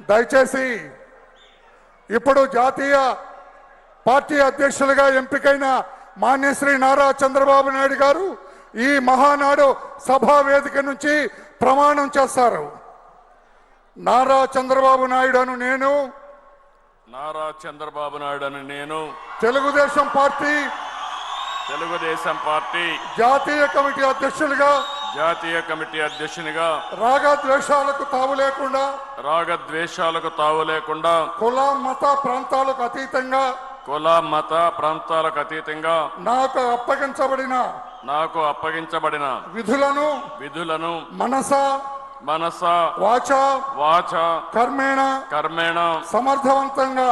దయచేసి ఇప్పుడు జాతీయ పార్టీ అధ్యక్షులుగా ఎంపికైన మాన్యశ్రీ నారా చంద్రబాబు నాయుడు గారు ఈ మహానాడు సభా వేదిక నుంచి ప్రమాణం చేస్తారు. నారా చంద్రబాబు నాయుడు అను నేను తెలుగుదేశం పార్టీ జాతీయ కమిటీ అధ్యక్షునిగా రాగద్వేషాలకు తావు లేకుండా కుల మత ప్రాంతాలకు అతీతంగా నాకు అప్పగించబడిన విధులను మనస వాచ కర్మేణ సమర్థవంతంగా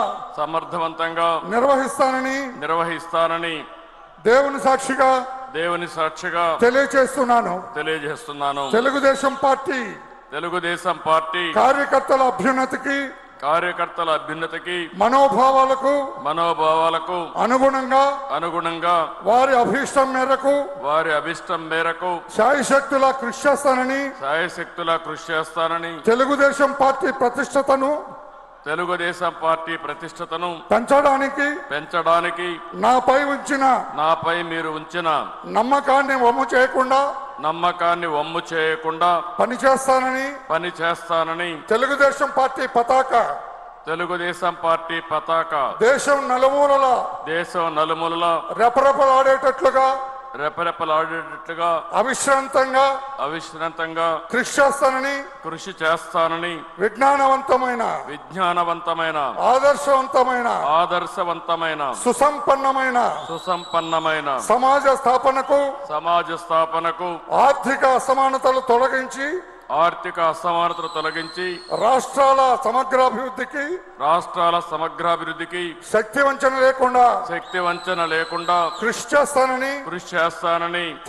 నిర్వహిస్తానని దేవుని సాక్షిగా తెలియజేస్తున్నాను. తెలుగుదేశం పార్టీ కార్యకర్తల అభ్యున్నతికి మనోభావాలకు అనుగుణంగా వారి అభీష్టం మేరకు శాయశక్తులా కృషి చేస్తానని తెలుగుదేశం పార్టీ ప్రతిష్టతను పెంచడానికి నాపై మీరు ఉంచిన నమ్మకాన్ని వమ్ము చేయకుండా పనిచేస్తానని తెలుగుదేశం పార్టీ పతాక దేశం నలుమూలల రెపరెపలాడేటట్లుగా అవిశ్రాంతంగా కృషి చేస్తానని విజ్ఞానవంతమైన ఆదర్శవంతమైన సుసంపన్నమైన సమాజ స్థాపనకు ఆర్థిక అసమానతలు తొలగించి రాష్ట్రాల సమగ్రాభివృద్ధికి శక్తి వంచన లేకుండా కృషి చేస్తానని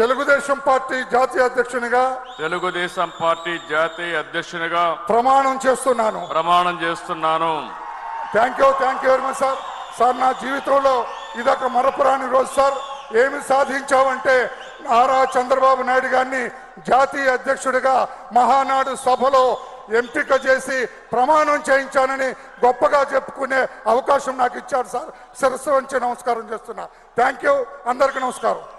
తెలుగుదేశం పార్టీ జాతీయ అధ్యక్షునిగా ప్రమాణం చేస్తున్నాను. Thank you very much sir. నా జీవితంలో ఇదొక మరపురాని రోజు సార్. ఏమి సాధించావంటే నారా చంద్రబాబు నాయుడు గారిని జాతీయ అధ్యక్షుడిగా మహానాడు సభలో ఎంపిక చేసి ప్రమాణం చేయించానని గొప్పగా చెప్పుకునే అవకాశం నాకు ఇచ్చారు సార్. శిరస్సు వంచి నమస్కారం చేస్తున్నా. Thank you. అందరికీ నమస్కారం.